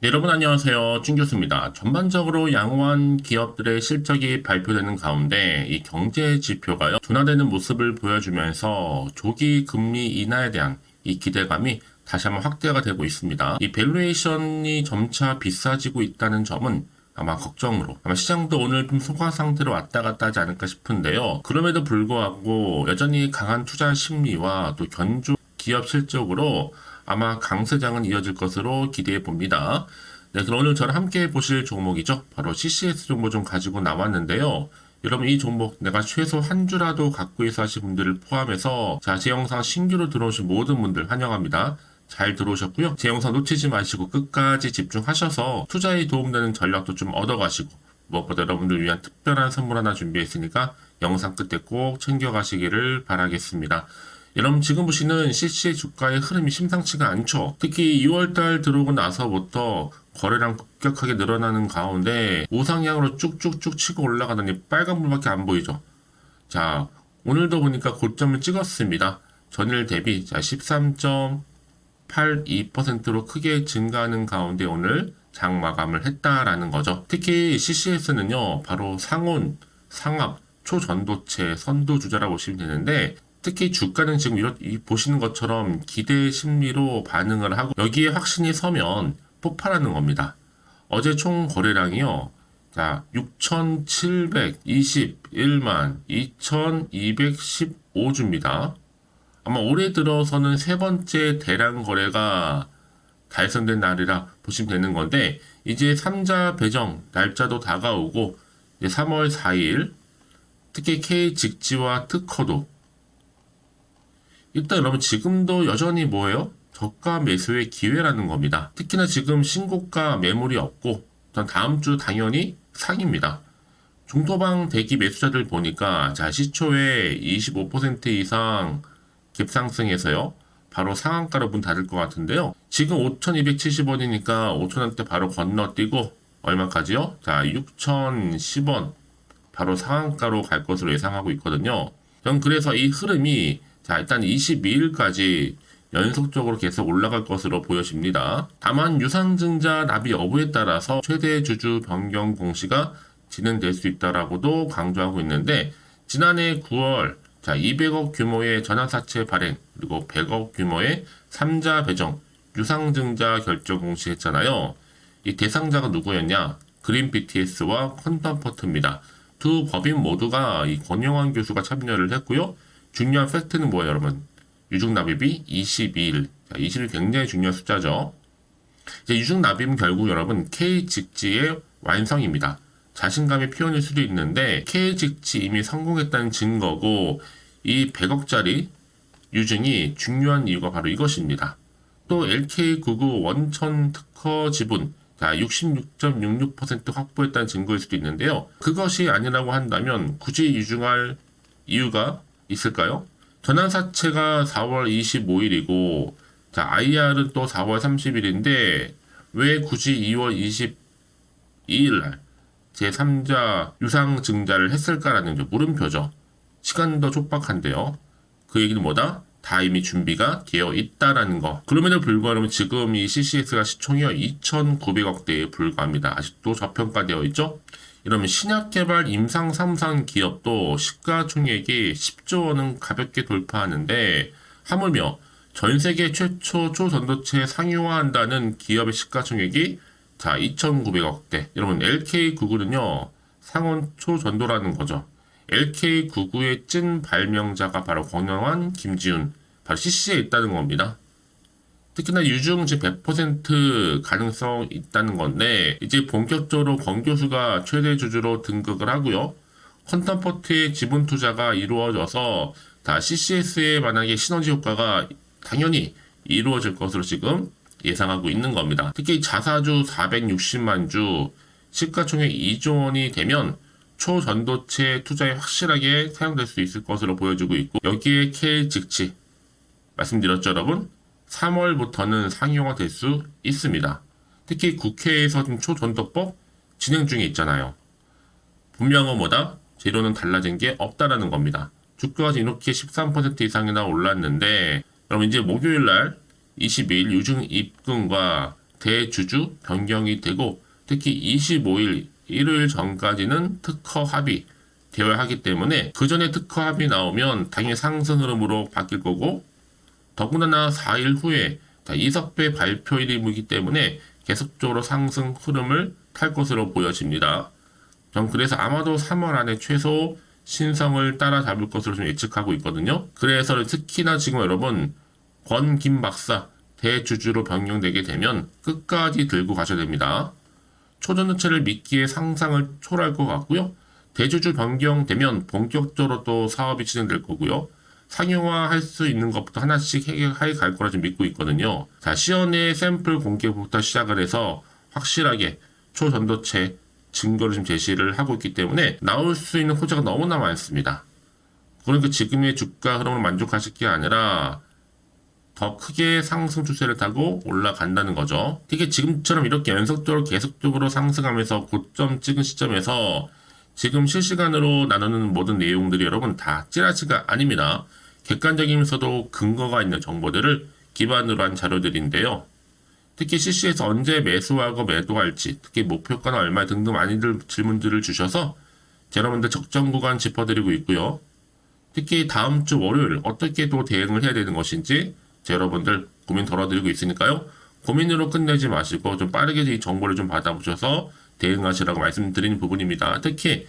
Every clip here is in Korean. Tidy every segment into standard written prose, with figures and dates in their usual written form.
네, 여러분 안녕하세요. 준 교수입니다. 전반적으로 양호한 기업들의 실적이 발표되는 가운데 이 경제 지표가요, 둔화되는 모습을 보여주면서 조기 금리 인하에 대한 이 기대감이 다시 한번 확대가 되고 있습니다. 이 밸류에이션이 점차 비싸지고 있다는 점은 아마 걱정으로 아마 시장도 오늘 좀 소강 상태로 왔다 갔다 하지 않을까 싶은데요. 그럼에도 불구하고 여전히 강한 투자 심리와 또 견조 기업 실적으로 아마 강세장은 이어질 것으로 기대해 봅니다. 네, 그럼 오늘 저랑 함께 보실 종목이죠. 바로 CCS 정보 좀 가지고 나왔는데요. 여러분 이 종목 내가 최소 한 주라도 갖고 있어 하신 분들을 포함해서 제 영상 신규로 들어오신 모든 분들 환영합니다. 잘 들어오셨고요. 제 영상 놓치지 마시고 끝까지 집중하셔서 투자에 도움되는 전략도 좀 얻어가시고 무엇보다 여러분들 위한 특별한 선물 하나 준비했으니까 영상 끝에 꼭 챙겨가시기를 바라겠습니다. 여러분 지금 보시는 CC의 주가의 흐름이 심상치가 않죠. 특히 2월달 들어오고 나서부터 거래량 급격하게 늘어나는 가운데 우상향으로 쭉쭉쭉 치고 올라가더니 빨간불밖에 안 보이죠. 자, 오늘도 보니까 고점을 찍었습니다. 전일 대비 13.82%로 크게 증가하는 가운데 오늘 장 마감을 했다라는 거죠. 특히 CCS는요, 바로 상온, 상압, 초전도체, 선도주자라고 보시면 되는데 특히 주가는 지금 보시는 것처럼 기대 심리로 반응을 하고 여기에 확신이 서면 폭발하는 겁니다. 어제 총 거래량이요. 6,721만 2,215주입니다. 아마 올해 들어서는 세 번째 대량 거래가 달성된 날이라 보시면 되는 건데 이제 3자 배정 날짜도 다가오고 이제 3월 4일 특히 K 직지와 특허도 일단 여러분 지금도 여전히 뭐예요? 저가 매수의 기회라는 겁니다. 특히나 지금 신고가 매물이 없고 전 다음 주 당연히 상입니다. 중도방 대기 매수자들 보니까 시초에 25% 이상 갭상승해서요. 바로 상한가로 문 닫을 것 같은데요. 지금 5,270원이니까 5,000원대 바로 건너뛰고 얼마까지요? 6,010원 바로 상한가로 갈 것으로 예상하고 있거든요. 전 그래서 이 흐름이 일단 22일까지 연속적으로 계속 올라갈 것으로 보여집니다. 다만 유상증자 납입 여부에 따라서 최대 주주 변경 공시가 진행될 수 있다라고도 강조하고 있는데 지난해 9월 200억 규모의 전환사채 발행 그리고 100억 규모의 3자 배정 유상증자 결정 공시했잖아요. 이 대상자가 누구였냐? 그린 BTS와 퀀텀포트입니다. 두 법인 모두가 이 권영환 교수가 참여를 했고요. 중요한 팩트는 뭐예요, 여러분? 유증납입이 22일. 20일 굉장히 중요한 숫자죠. 이제 유증납입은 결국 여러분 K 직지의 완성입니다. 자신감의 표현일 수도 있는데 K 직지 이미 성공했다는 증거고 이 100억짜리 유증이 중요한 이유가 바로 이것입니다. 또 LK99 원천 특허 지분 66.66% 확보했다는 증거일 수도 있는데요. 그것이 아니라고 한다면 굳이 유증할 이유가 있을까요? 전환사채가 4월 25일이고, IR은 또 4월 30일인데, 왜 굳이 2월 22일 날 제3자 유상증자를 했을까라는 물음표죠. 시간도 촉박한데요. 그 얘기는 뭐다? 다 이미 준비가 되어 있다라는 거. 그럼에도 불구하고 지금 이 CCS가 시총이요 2,900억대에 불과합니다. 아직도 저평가되어 있죠? 이러면 신약개발 임상 3상 기업도 시가총액이 10조 원은 가볍게 돌파하는데 하물며 전 세계 최초 초전도체 상용화한다는 기업의 시가총액이 2,900억대. 여러분 LK99는요 상온 초전도라는 거죠. LK99의 찐 발명자가 바로 권영환, 김지훈, 바로 CC에 있다는 겁니다. 특히나 유증지 100% 가능성 있다는 건데 이제 본격적으로 권 교수가 최대 주주로 등극을 하고요. 퀀텀포트의 지분 투자가 이루어져서 CCS에 만약에 시너지 효과가 당연히 이루어질 것으로 지금 예상하고 있는 겁니다. 특히 자사주 460만 주, 시가총액 2조 원이 되면 초전도체 투자에 확실하게 사용될 수 있을 것으로 보여지고 있고 여기에 K 직지 말씀드렸죠 여러분? 3월부터는 상용화 될 수 있습니다. 특히 국회에서 지금 초전도법 진행 중에 있잖아요. 분명한 것보다 재료는 달라진 게 없다라는 겁니다. 주가가 이렇게 13% 이상이나 올랐는데 그럼 이제 목요일날 22일 유증 입금과 대주주 변경이 되고 특히 25일 일요일 전까지는 특허 합의 되어야 하기 때문에 그 전에 특허 합의 나오면 당연히 상승 흐름으로 바뀔 거고 더군다나 4일 후에 이석배 발표일이기 때문에 계속적으로 상승 흐름을 탈 것으로 보여집니다. 전 그래서 아마도 3월 안에 최소 신성을 따라잡을 것으로 좀 예측하고 있거든요. 그래서 특히나 지금 여러분 권 김 박사 대주주로 변경되게 되면 끝까지 들고 가셔야 됩니다. 초전도체를 믿기에 상상을 초월할 것 같고요. 대주주 변경되면 본격적으로 또 사업이 진행될 거고요. 상용화할 수 있는 것부터 하나씩 해결해 갈 거라 좀 믿고 있거든요. 자, 시연의 샘플 공개부터 시작을 해서 확실하게 초전도체 증거를 좀 제시를 하고 있기 때문에 나올 수 있는 호재가 너무나 많습니다. 그러니까 지금의 주가 흐름을 만족하실 게 아니라 더 크게 상승 추세를 타고 올라간다는 거죠. 이게 지금처럼 이렇게 연속적으로 계속적으로 상승하면서 고점 찍은 시점에서 지금 실시간으로 나누는 모든 내용들이 여러분 다 찌라시가 아닙니다. 객관적이면서도 근거가 있는 정보들을 기반으로 한 자료들인데요. 특히 CC에서 언제 매수하고 매도할지, 특히 목표가는 얼마 등등 많이들 질문들을 주셔서 여러분들 적정 구간 짚어드리고 있고요. 특히 다음 주 월요일 어떻게 또 대응을 해야 되는 것인지 여러분들 고민 덜어드리고 있으니까요. 고민으로 끝내지 마시고 좀 빠르게 이 정보를 좀 받아보셔서 대응하시라고 말씀드리는 부분입니다. 특히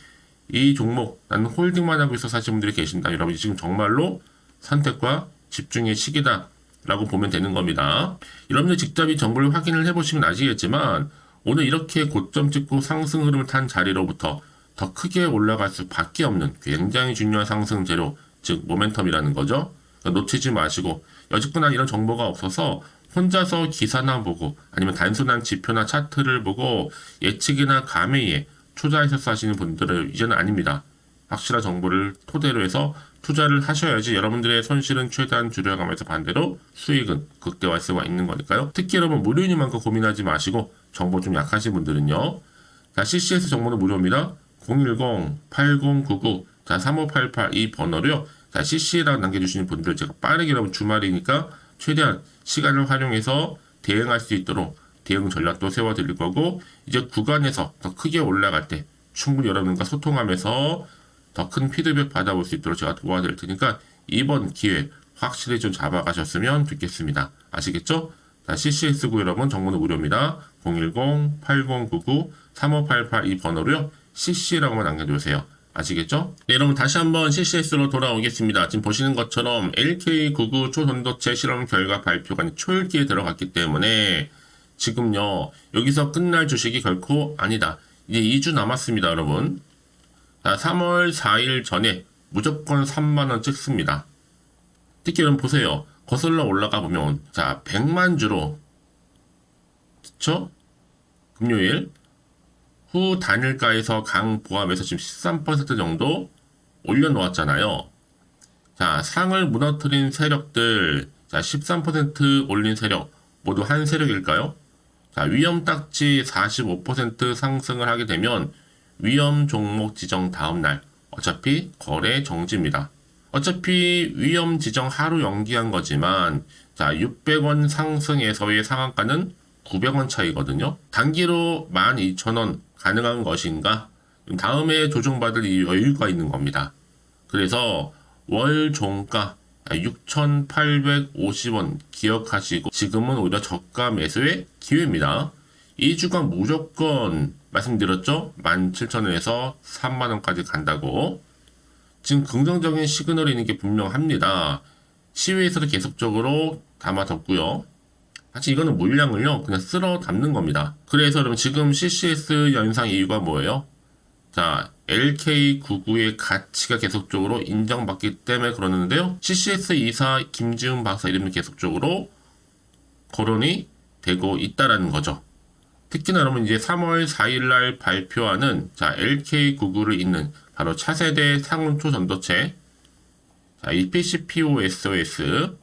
이 종목 나는 홀딩만 하고 있어 사실 분들이 계신다. 여러분 지금 정말로 선택과 집중의 시기다 라고 보면 되는 겁니다. 여러분들 직접 이 정보를 확인을 해보시면 아시겠지만 오늘 이렇게 고점 찍고 상승 흐름을 탄 자리로부터 더 크게 올라갈 수밖에 없는 굉장히 중요한 상승 재료, 즉 모멘텀이라는 거죠. 그러니까 놓치지 마시고 여지껏 이런 정보가 없어서 혼자서 기사나 보고 아니면 단순한 지표나 차트를 보고 예측이나 감회에 투자하셔서 하시는 분들은 이제는 아닙니다. 확실한 정보를 토대로 해서 투자를 하셔야지 여러분들의 손실은 최대한 줄여가면서 반대로 수익은 극대화할 수가 있는 거니까요. 특히 여러분 무료인 만큼 고민하지 마시고 정보 좀 약하신 분들은요. 자, CCS 정보는 무료입니다. 010-8099 3588 이 번호로요. 자, CC라고 남겨주시는 분들 제가 빠르게 여러분 주말이니까 최대한 시간을 활용해서 대응할 수 있도록 대응 전략도 세워드릴 거고 이제 구간에서 더 크게 올라갈 때 충분히 여러분과 소통하면서 더 큰 피드백 받아볼 수 있도록 제가 도와드릴 테니까 이번 기회 확실히 좀 잡아가셨으면 좋겠습니다. 아시겠죠? 자, CCS구 여러분 정보는 무료입니다. 010-8099-3588 이 번호로요. CC라고만 남겨주세요. 아시겠죠? 네, 여러분 다시 한번 CCS로 돌아오겠습니다. 지금 보시는 것처럼 LK99 초전도체 실험 결과 발표가 초읽기에 들어갔기 때문에 지금요 여기서 끝날 주식이 결코 아니다. 이제 2주 남았습니다, 여러분. 자, 3월 4일 전에 무조건 3만원 찍습니다. 특히 여러분 보세요. 거슬러 올라가 보면 자 100만 주로 그쵸? 금요일 후 단일가에서 강 포함해서 지금 13% 정도 올려놓았잖아요. 자, 상을 무너뜨린 세력들, 자, 13% 올린 세력, 모두 한 세력일까요? 자, 위험 딱지 45% 상승을 하게 되면 위험 종목 지정 다음날, 어차피 거래 정지입니다. 어차피 위험 지정 하루 연기한 거지만, 자, 600원 상승에서의 상한가는 900원 차이거든요. 단기로 12,000원 가능한 것인가? 다음에 조정받을 이 여유가 있는 겁니다. 그래서 월 종가 6,850원 기억하시고 지금은 오히려 저가 매수의 기회입니다. 이 주간 무조건 말씀드렸죠? 17,000원에서 3만원까지 간다고. 지금 긍정적인 시그널이 있는 게 분명합니다. 시위에서도 계속적으로 담아뒀고요. 사실 이거는 물량을요 그냥 쓸어 담는 겁니다. 그래서 여러분 지금 CCS 연상 이유가 뭐예요? 자, LK99의 가치가 계속적으로 인정받기 때문에 그러는데요. CCS 이사 김지훈 박사 이름이 계속적으로 거론이 되고 있다라는 거죠. 특히나 여러분 이제 3월 4일날 발표하는 자 LK99를 잇는 바로 차세대 상온초 전도체 자 EPC-POSOS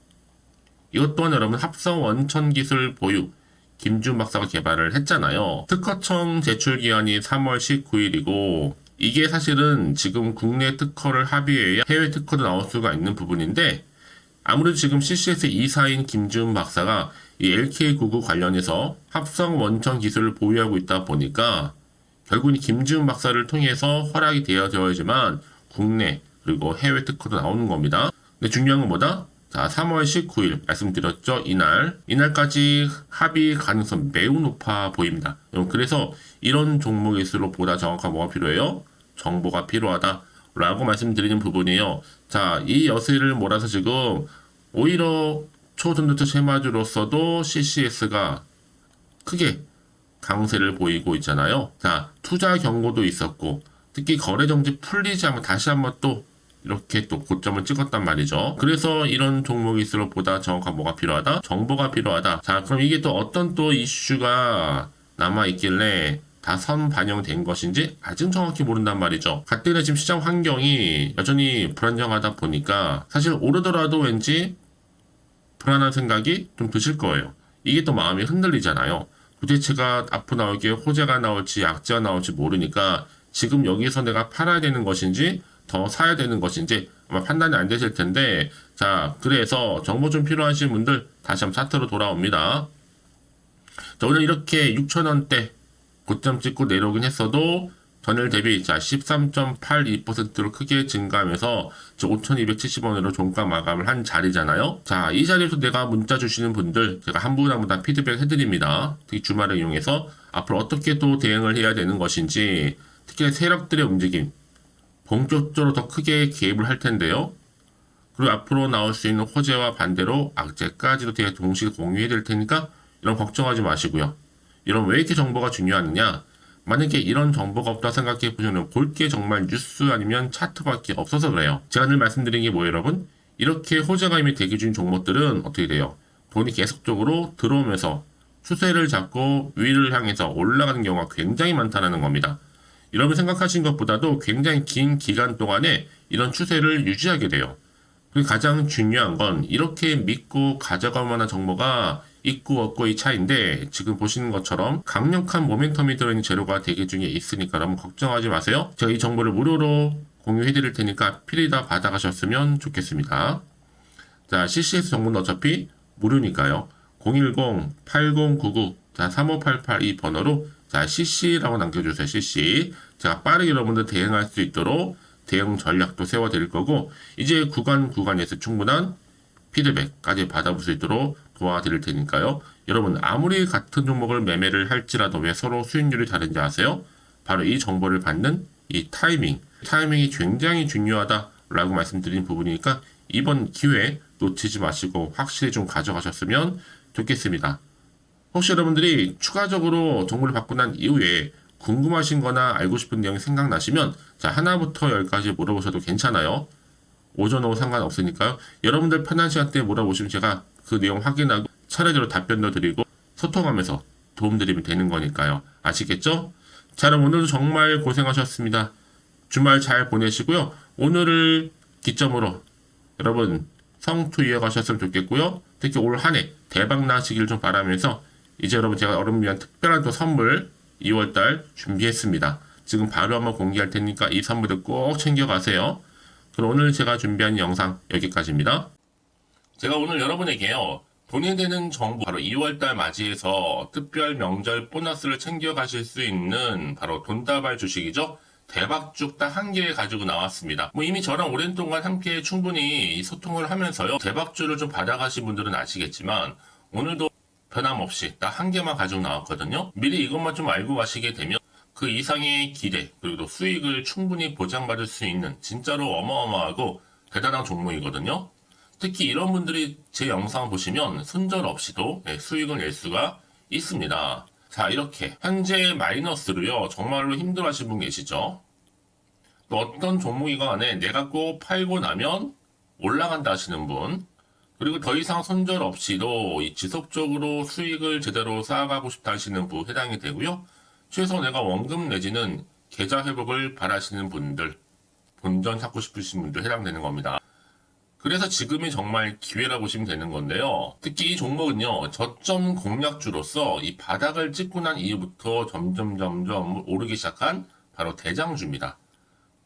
이것 또한 여러분 합성 원천 기술 보유 김준 박사가 개발을 했잖아요. 특허청 제출 기한이 3월 19일이고 이게 사실은 지금 국내 특허를 합의해야 해외 특허도 나올 수가 있는 부분인데 아무래도 지금 CCS 이사인 김준 박사가 이 LK99 관련해서 합성 원천 기술을 보유하고 있다 보니까 결국은 김지훈 박사를 통해서 허락이 되어야지만 국내 그리고 해외 특허도 나오는 겁니다. 근데 중요한 건 뭐다? 자, 3월 19일 말씀드렸죠. 이날까지 합의 가능성 매우 높아 보입니다. 그래서 이런 종목일수록 보다 정확한 뭐가 필요해요? 정보가 필요하다 라고 말씀드리는 부분이에요. 자, 이 여세를 몰아서 지금 오히려 초전도체 쉐마주로서도 CCS가 크게 강세를 보이고 있잖아요. 자, 투자 경고도 있었고 특히 거래 정지 풀리지 않으면 다시 한번 또 이렇게 또 고점을 찍었단 말이죠. 그래서 이런 종목일수록 보다 정확한 뭐가 필요하다? 정보가 필요하다. 자, 그럼 이게 또 어떤 또 이슈가 남아있길래 다 선반영된 것인지 아직 정확히 모른단 말이죠. 가뜩이나 지금 시장 환경이 여전히 불안정하다 보니까 사실 오르더라도 왠지 불안한 생각이 좀 드실 거예요. 이게 또 마음이 흔들리잖아요. 도대체가 앞으로 나올 게 호재가 나올지 약재가 나올지 모르니까 지금 여기서 내가 팔아야 되는 것인지 더 사야 되는 것인지 아마 판단이 안 되실 텐데, 자, 그래서 정보 좀 필요하신 분들 다시 한번 차트로 돌아옵니다. 자, 오늘 이렇게 6,000원대 고점 찍고 내려오긴 했어도 전일 대비 자 13.82%로 크게 증가하면서 5,270원으로 종가 마감을 한 자리잖아요. 자, 이 자리에서 내가 문자 주시는 분들 제가 한 분 한 분 다 피드백 해드립니다. 특히 주말을 이용해서 앞으로 어떻게 또 대응을 해야 되는 것인지, 특히 세력들의 움직임 본격적으로 더 크게 개입을 할 텐데요. 그리고 앞으로 나올 수 있는 호재와 반대로 악재까지도 되게 동시에 공유해 드릴 테니까 이런 걱정하지 마시고요. 이런 왜 이렇게 정보가 중요하느냐? 만약에 이런 정보가 없다 생각해 보시면 볼 게 정말 뉴스 아니면 차트밖에 없어서 그래요. 제가 늘 말씀드린 게 뭐예요, 여러분? 이렇게 호재가 이미 대기 중인 종목들은 어떻게 돼요? 돈이 계속적으로 들어오면서 추세를 잡고 위를 향해서 올라가는 경우가 굉장히 많다는 겁니다. 여러분 생각하신 것보다도 굉장히 긴 기간 동안에 이런 추세를 유지하게 돼요. 그리고 가장 중요한 건 이렇게 믿고 가져갈 만한 정보가 있고 없고의 차이인데, 지금 보시는 것처럼 강력한 모멘텀이 들어있는 재료가 대기 중에 있으니까 여러분 걱정하지 마세요. 제가 이 정보를 무료로 공유해 드릴 테니까 필히 다 받아가셨으면 좋겠습니다. 자, CCS 정보는 어차피 무료니까요. 010-8099 3588 이 번호로 자, CC라고 남겨주세요. CC. 제가 빠르게 여러분들 대응할 수 있도록 대응 전략도 세워드릴 거고, 이제 구간에서 충분한 피드백까지 받아볼 수 있도록 도와드릴 테니까요. 여러분 아무리 같은 종목을 매매를 할지라도 왜 서로 수익률이 다른지 아세요? 바로 이 정보를 받는 이 타이밍이 굉장히 중요하다라고 말씀드린 부분이니까 이번 기회 놓치지 마시고 확실히 좀 가져가셨으면 좋겠습니다. 혹시 여러분들이 추가적으로 정보를 받고 난 이후에 궁금하신 거나 알고 싶은 내용이 생각나시면 자, 하나부터 10까지 물어보셔도 괜찮아요. 오전 오후 상관없으니까요. 여러분들 편한 시간대에 물어보시면 제가 그 내용 확인하고 차례대로 답변도 드리고 소통하면서 도움드리면 되는 거니까요. 아시겠죠? 자, 그럼 오늘도 정말 고생하셨습니다. 주말 잘 보내시고요. 오늘을 기점으로 여러분 성투 이어가셨으면 좋겠고요. 특히 올 한 해 대박 나시길 좀 바라면서 이제 여러분 제가 여러분 위한 특별한 또 선물 2월달 준비했습니다. 지금 바로 한번 공개할 테니까 이 선물들 꼭 챙겨가세요. 그럼 오늘 제가 준비한 영상 여기까지입니다. 제가 오늘 여러분에게요, 돈이 되는 정보, 바로 2월달 맞이해서 특별 명절 보너스를 챙겨가실 수 있는 바로 돈다발 주식이죠. 대박죽 딱 한 개 가지고 나왔습니다. 이미 저랑 오랜 동안 함께 충분히 소통을 하면서요, 대박주를 좀 받아가신 분들은 아시겠지만 오늘도 변함없이 딱 한 개만 가지고 나왔거든요. 미리 이것만 좀 알고 가시게 되면 그 이상의 기대 그리고 또 수익을 충분히 보장받을 수 있는 진짜로 어마어마하고 대단한 종목이거든요. 특히 이런 분들이 제 영상을 보시면 손절없이도 수익을 낼 수가 있습니다. 자, 이렇게 현재 마이너스로요 정말로 힘들어하시는 분 계시죠. 또 어떤 종목이건 간에 내가 꼭 팔고 나면 올라간다 하시는 분, 그리고 더 이상 손절 없이도 지속적으로 수익을 제대로 쌓아가고 싶다 하시는 분 해당이 되고요. 최소 내가 원금 내지는 계좌 회복을 바라시는 분들, 본전 찾고 싶으신 분들 해당되는 겁니다. 그래서 지금이 정말 기회라고 보시면 되는 건데요. 특히 이 종목은요, 저점 공략주로서 이 바닥을 찍고 난 이후부터 점점 오르기 시작한 바로 대장주입니다.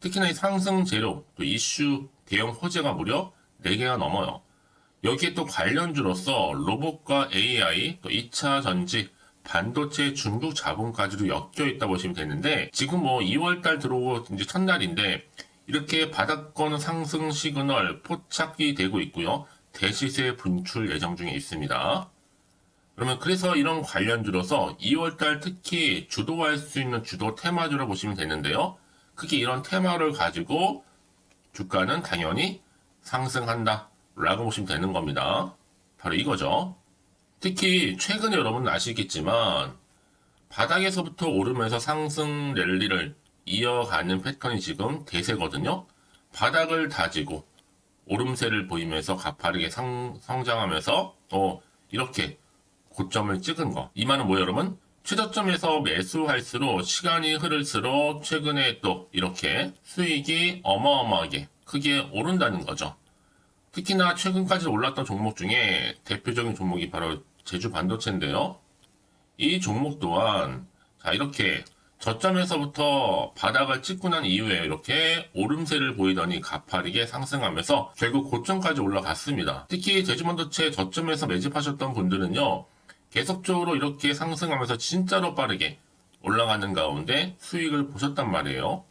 특히나 이 상승 재료, 또 이슈, 대형 호재가 무려 4개가 넘어요. 여기에 또 관련주로서 로봇과 AI, 또 2차 전지, 반도체 중국 자본까지도 엮여 있다 보시면 되는데, 지금 뭐 2월달 들어오고 이제 첫날인데 이렇게 바닥권 상승 시그널 포착이 되고 있고요. 대시세 분출 예정 중에 있습니다. 그러면 그래서 이런 관련주로서 2월달 특히 주도할 수 있는 주도 테마주로 보시면 되는데요. 크게 이런 테마를 가지고 주가는 당연히 상승한다 라고 보시면 되는 겁니다. 바로 이거죠. 특히 최근에 여러분 아시겠지만 바닥에서부터 오르면서 상승 랠리를 이어가는 패턴이 지금 대세거든요. 바닥을 다지고 오름세를 보이면서 가파르게 성장하면서 이렇게 고점을 찍은 거. 이 말은 뭐예요, 여러분? 최저점에서 매수할수록 시간이 흐를수록 최근에 또 이렇게 수익이 어마어마하게 크게 오른다는 거죠. 특히나 최근까지 올랐던 종목 중에 대표적인 종목이 바로 제주 반도체인데요. 이 종목 또한 자 이렇게 저점에서부터 바닥을 찍고 난 이후에 이렇게 오름세를 보이더니 가파르게 상승하면서 결국 고점까지 올라갔습니다. 특히 제주반도체 저점에서 매집하셨던 분들은요. 계속적으로 이렇게 상승하면서 진짜로 빠르게 올라가는 가운데 수익을 보셨단 말이에요.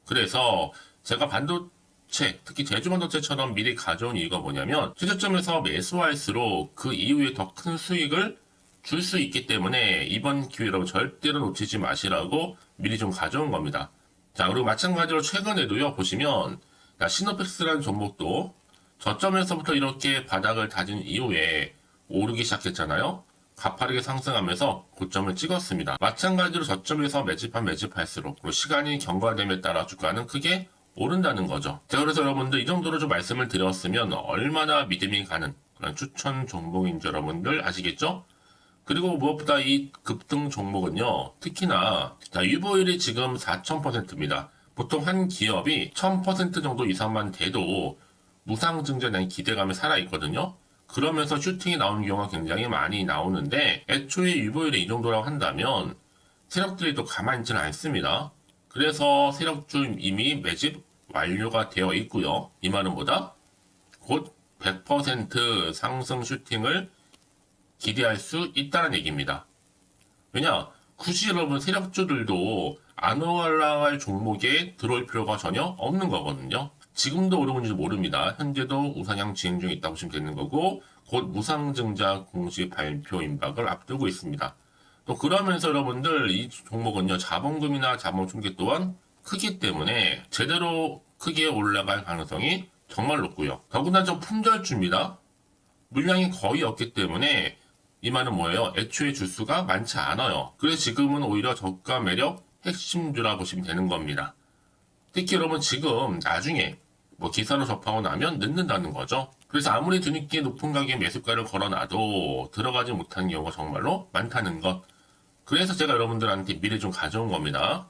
그래서 제가 반도체, 특히 제주반도체처럼 미리 가져온 이유가 뭐냐면 최저점에서 매수할수록 그 이후에 더 큰 수익을 줄 수 있기 때문에 이번 기회로 절대로 놓치지 마시라고 미리 좀 가져온 겁니다. 자, 그리고 마찬가지로 최근에도요, 보시면, 시노펙스라는 종목도 저점에서부터 이렇게 바닥을 다진 이후에 오르기 시작했잖아요. 가파르게 상승하면서 고점을 찍었습니다. 마찬가지로 저점에서 매집할수록 그리고 시간이 경과됨에 따라 주가는 크게 오른다는 거죠. 자, 그래서 여러분들 이 정도로 좀 말씀을 드렸으면 얼마나 믿음이 가는 그런 추천 종목인지 여러분들 아시겠죠? 그리고 무엇보다 이 급등 종목은요, 특히나, 유보율이 지금 4000%입니다. 보통 한 기업이 1000% 정도 이상만 돼도 무상증자에 대한 기대감이 살아있거든요. 그러면서 슈팅이 나오는 경우가 굉장히 많이 나오는데, 애초에 유보율이 이 정도라고 한다면, 세력들이 또 가만히 있지는 않습니다. 그래서 세력주 이미 매집 완료가 되어 있고요. 이 말은 뭐다? 곧 100% 상승 슈팅을 기대할 수 있다는 얘기입니다. 왜냐? 굳이 여러분 세력주들도 안 올라갈 종목에 들어올 필요가 전혀 없는 거거든요. 지금도 오르는지 모릅니다. 현재도 우상향 진행 중에 있다고 보시면 되는 거고 곧 무상증자 공시 발표 임박을 앞두고 있습니다. 또 그러면서 여러분들 이 종목은요. 자본금이나 자본 충격 또한 크기 때문에 제대로 크게 올라갈 가능성이 정말 높고요. 더구나 좀 품절주입니다. 물량이 거의 없기 때문에 이 말은 뭐예요? 애초에 주수가 많지 않아요. 그래서 지금은 오히려 저가 매력 핵심주라 보시면 되는 겁니다. 특히 여러분 지금 나중에 뭐 기사로 접하고 나면 늦는다는 거죠. 그래서 아무리 뒤늦게 높은 가격에 매수가를 걸어놔도 들어가지 못하는 경우가 정말로 많다는 것. 그래서 제가 여러분들한테 미리 좀 가져온 겁니다.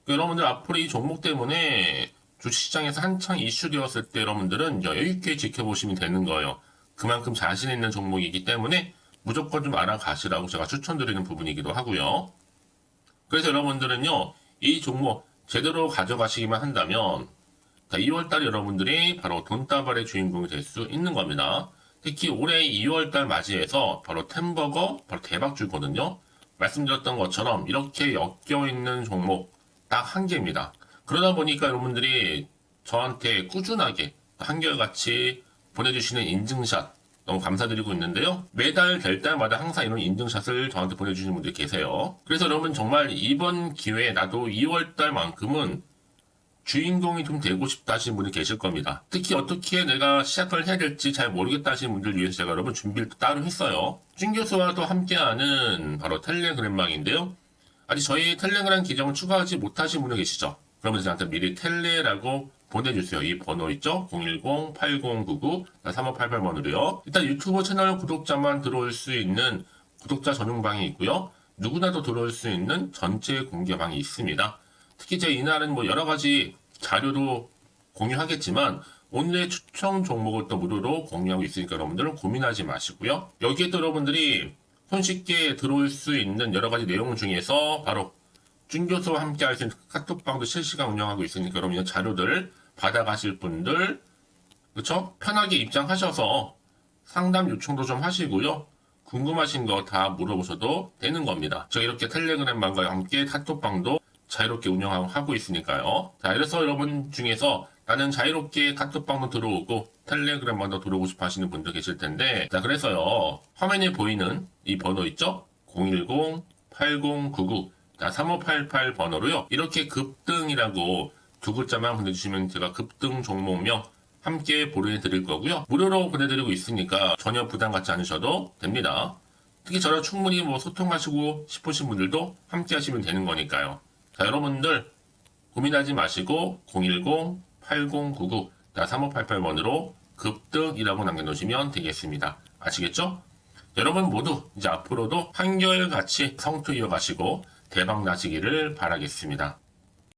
여러분들 앞으로 이 종목 때문에 주식시장에서 한창 이슈되었을 때 여러분들은 여유있게 지켜보시면 되는 거예요. 그만큼 자신 있는 종목이기 때문에 무조건 좀 알아가시라고 제가 추천드리는 부분이기도 하고요. 그래서 여러분들은요, 이 종목 제대로 가져가시기만 한다면 2월달 여러분들이 바로 돈다발의 주인공이 될 수 있는 겁니다. 특히 올해 2월달 맞이해서 바로 템버거 바로 대박주거든요. 말씀드렸던 것처럼 이렇게 엮여있는 종목 딱 한 개입니다. 그러다 보니까 여러분들이 저한테 꾸준하게 한결같이 보내주시는 인증샷 너무 감사드리고 있는데요. 매달 될 때마다 항상 이런 인증샷을 저한테 보내주시는 분들이 계세요. 그래서 여러분 정말 이번 기회에 나도 2월달만큼은 주인공이 좀 되고 싶다 하시는 분이 계실 겁니다. 특히 어떻게 내가 시작을 해야 될지 잘 모르겠다 하시는 분들 위해서 제가 여러분 준비를 따로 했어요. 준 교수와도 함께하는 바로 텔레그램망인데요. 아직 저희 텔레그램 계정을 추가하지 못하신 분들 계시죠? 그러면 저한테 미리 텔레라고 보내주세요. 이 번호 있죠? 010-8099-3588번으로요. 일단 유튜브 채널 구독자만 들어올 수 있는 구독자 전용방이 있고요. 누구나도 들어올 수 있는 전체 공개방이 있습니다. 특히 제 이날은 뭐 여러 가지 자료도 공유하겠지만 오늘의 추천 종목을 또 무료로 공유하고 있으니까 여러분들은 고민하지 마시고요. 여기에 또 여러분들이 손쉽게 들어올 수 있는 여러 가지 내용 중에서 바로 준교수와 함께 할 수 있는 카톡방도 실시간 운영하고 있으니까 여러분 이 자료들 받아가실 분들 그쵸? 편하게 입장하셔서 상담 요청도 좀 하시고요. 궁금하신 거 다 물어보셔도 되는 겁니다. 저 이렇게 텔레그램방과 함께 카톡방도 자유롭게 운영하고 있으니까요. 자, 그래서 여러분 중에서 나는 자유롭게 카톡방도 들어오고 텔레그램방도 들어오고 싶어 하시는 분들 계실 텐데, 자, 그래서요. 화면에 보이는 이 번호 있죠? 010-8099-3588 번호로요. 이렇게 급등이라고 두 글자만 보내주시면 제가 급등 종목명 함께 보내드릴 거고요. 무료로 보내드리고 있으니까 전혀 부담 갖지 않으셔도 됩니다. 특히 저랑 충분히 소통하시고 싶으신 분들도 함께 하시면 되는 거니까요. 자, 여러분들 고민하지 마시고 010-8099-3588번으로 급등이라고 남겨놓으시면 되겠습니다. 아시겠죠? 여러분 모두 이제 앞으로도 한결같이 성투 이어가시고 대박 나시기를 바라겠습니다.